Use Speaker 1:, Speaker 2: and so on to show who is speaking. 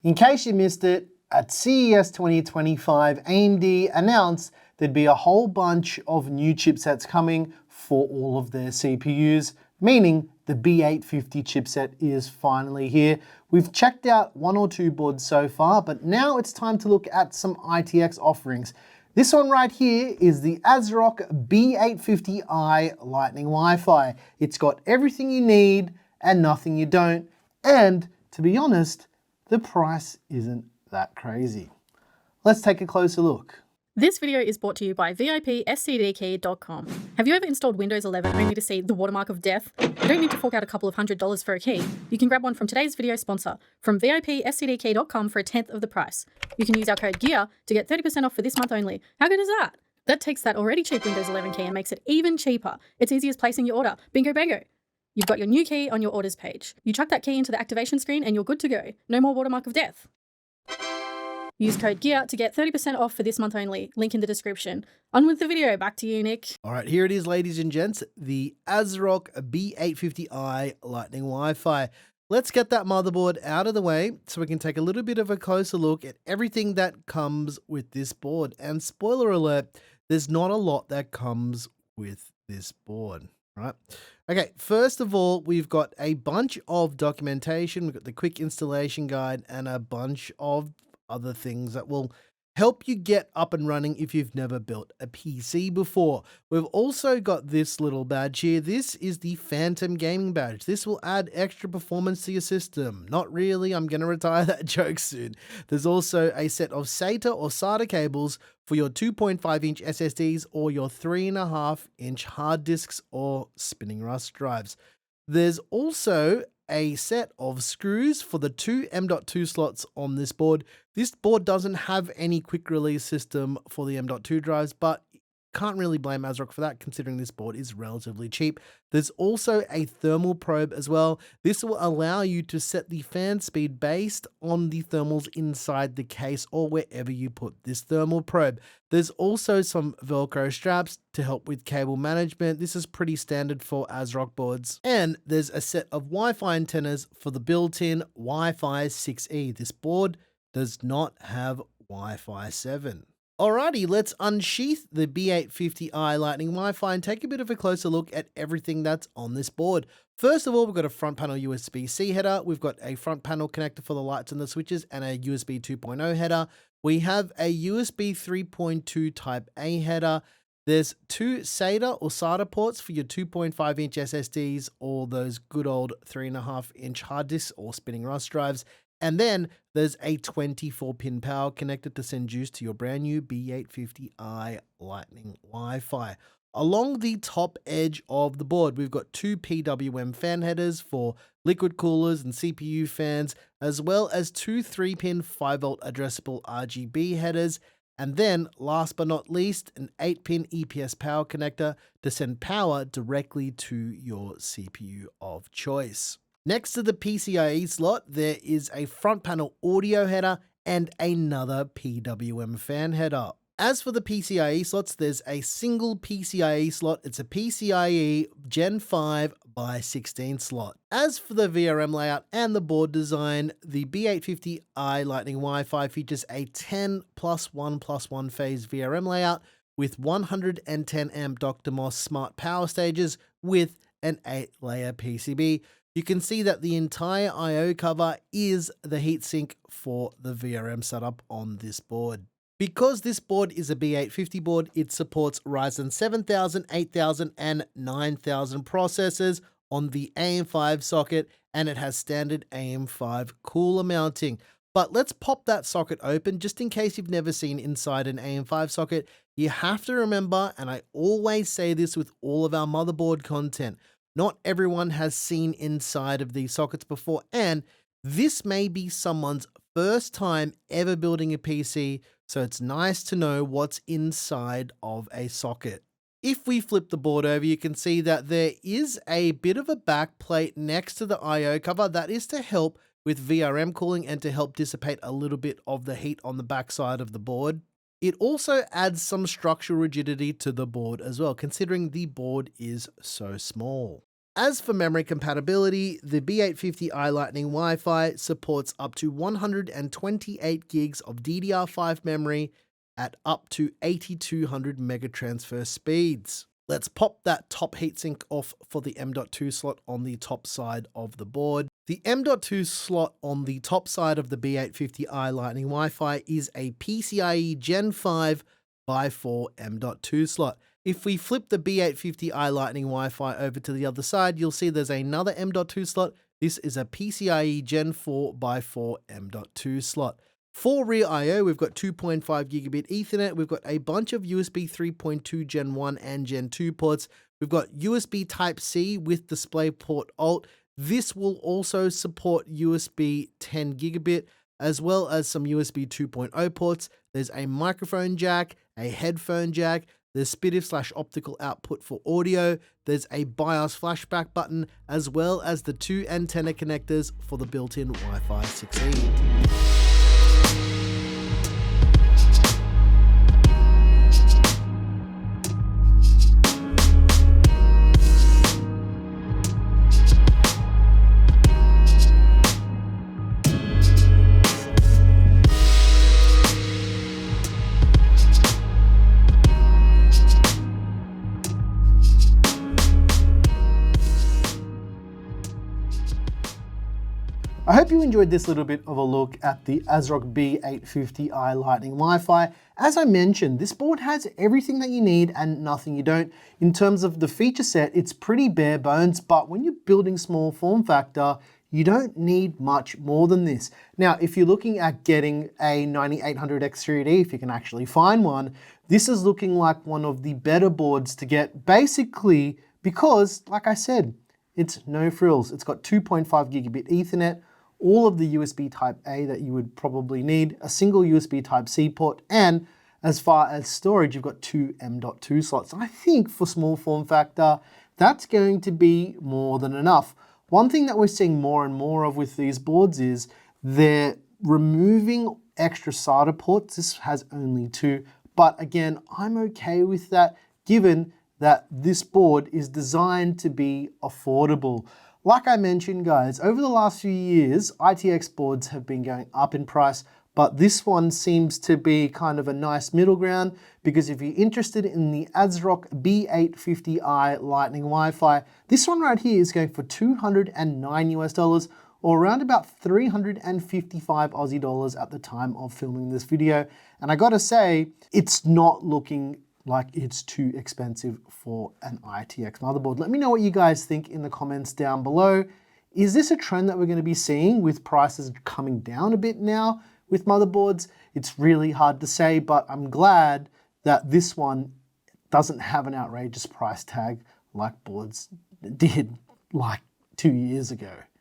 Speaker 1: In case you missed it, at CES 2025, AMD announced there'd be a whole bunch of new chipsets coming for all of their CPUs, meaning the B850 chipset is finally here. We've checked out one or two boards so far, but now it's time to look at some ITX offerings. This one right here is the ASRock B850i Lightning WiFi. It's got everything you need and nothing you don't, and to be honest, the price isn't that crazy. Let's take a closer look.
Speaker 2: This video is brought to you by VIPSCDKey.com. Have you ever installed Windows 11 only to see the watermark of death? You don't need to fork out a couple of $100s for a key. You can grab one from today's video sponsor, from VIPSCDKey.com for a tenth of the price. You can use our code GEAR to get 30% off for this month only. How good is that? That takes that already cheap Windows 11 key and makes it even cheaper. It's easy as placing your order. Bingo bango. You've got your new key on your orders page. You chuck that key into the activation screen and you're good to go. No more watermark of death. Use code GEAR to get 30% off for this month only. Link in the description. On with the video. Back to you, Nick.
Speaker 1: All right, here it is, ladies and gents, the ASRock B850i Lightning WiFi. Let's get that motherboard out of the way so we can take a little bit of a closer look at everything that comes with this board. And spoiler alert, there's not a lot that comes with this board. Right. Okay, first of all, we've got a bunch of documentation. We've got the quick installation guide and a bunch of other things that will help you get up and running if you've never built a PC before. We've also got this little badge here. This is the Phantom Gaming Badge. This will add extra performance to your system. Not really, I'm going to retire that joke soon. There's also a set of SATA or SATA cables for your 2.5-inch SSDs or your 3.5-inch hard disks or spinning Rust drives. There's also a set of screws for the two M.2 slots on this board. This board doesn't have any quick release system for the M.2 drives, but can't really blame ASRock for that considering this board is relatively cheap. There's also a thermal probe as well. This will allow you to set the fan speed based on the thermals inside the case or wherever you put this thermal probe. There's also some Velcro straps to help with cable management. This is pretty standard for ASRock boards. And there's a set of Wi-Fi antennas for the built-in Wi-Fi 6E. This board does not have Wi-Fi 7. Alrighty, let's unsheath the B850i Lightning WiFi and take a bit of a closer look at everything that's on this board. First of all, we've got a front panel USB-C header. We've got a front panel connector for the lights and the switches and a USB 2.0 header. We have a USB 3.2 Type A header. There's two SATA or SATA ports for your 2.5-inch SSDs or those good old 3.5-inch hard disks or spinning Rust drives. And then there's a 24-pin power connector to send juice to your brand new B850i Lightning WiFi. Along the top edge of the board, we've got two PWM fan headers for liquid coolers and CPU fans, as well as two 3-pin 5-volt addressable RGB headers. And then, last but not least, an 8-pin EPS power connector to send power directly to your CPU of choice. Next to the PCIe slot, there is a front panel audio header and another PWM fan header. As for the PCIe slots, there's a single PCIe slot. It's a PCIe Gen 5 by 16 slot. As for the VRM layout and the board design, the B850i Lightning WiFi features a 10+1+1 phase VRM layout with 110 amp Dr. Moss smart power stages with an 8-layer PCB. You can see that the entire I/O cover is the heatsink for the VRM setup on this board. Because this board is a B850 board, it supports Ryzen 7000, 8000, and 9000 processors on the AM5 socket, and it has standard AM5 cooler mounting. But let's pop that socket open just in case you've never seen inside an AM5 socket. You have to remember, and I always say this with all of our motherboard content, not everyone has seen inside of these sockets before, and this may be someone's first time ever building a PC, so it's nice to know what's inside of a socket. If we flip the board over, you can see that there is a bit of a back plate next to the I/O cover that is to help with VRM cooling and to help dissipate a little bit of the heat on the back side of the board. It also adds some structural rigidity to the board as well, considering the board is so small. As for memory compatibility, the B850i Lightning Wi-Fi supports up to 128 gigs of DDR5 memory at up to 8200 mega transfer speeds. Let's pop that top heatsink off for the M.2 slot on the top side of the board. The M.2 slot on the top side of the B850i Lightning Wi-Fi is a PCIe Gen 5 x 4 M.2 slot. If we flip the B850i Lightning Wi-Fi over to the other side, you'll see there's another M.2 slot. This is a PCIe Gen 4 x 4 M.2 slot. For rear I/O, we've got 2.5 gigabit Ethernet, we've got a bunch of USB 3.2 Gen 1 and Gen 2 ports, we've got USB Type-C with DisplayPort Alt. This will also support USB 10 gigabit, as well as some USB 2.0 ports. There's a microphone jack, a headphone jack, there's SPDIF/optical output for audio, there's a BIOS flashback button, as well as the 2 antenna connectors for the built-in Wi-Fi 6E. I hope you enjoyed this little bit of a look at the ASRock B850i Lightning Wi-Fi. As I mentioned, this board has everything that you need and nothing you don't. In terms of the feature set, it's pretty bare bones, but when you're building small form factor, you don't need much more than this. Now, if you're looking at getting a 9800X3D, if you can actually find one, this is looking like one of the better boards to get, basically because, like I said, it's no frills. It's got 2.5 gigabit Ethernet, all of the USB Type-A that you would probably need, a single USB Type-C port, and as far as storage, you've got 2 M.2 slots. I think for small form factor, that's going to be more than enough. One thing that we're seeing more and more of with these boards is they're removing extra SATA ports. This has only 2, but again, I'm okay with that given that this board is designed to be affordable. Like I mentioned, guys, over the last few years, ITX boards have been going up in price, but this one seems to be kind of a nice middle ground, because if you're interested in the ASRock B850i Lightning Wi-Fi, this one right here is going for $209 US, or around about 355 Aussie dollars at the time of filming this video. And I gotta say, it's not looking like it's too expensive for an ITX motherboard. Let me know what you guys think in the comments down below. Is this a trend that we're going to be seeing with prices coming down a bit now with motherboards? It's really hard to say, but I'm glad that this one doesn't have an outrageous price tag like boards did like 2 years ago.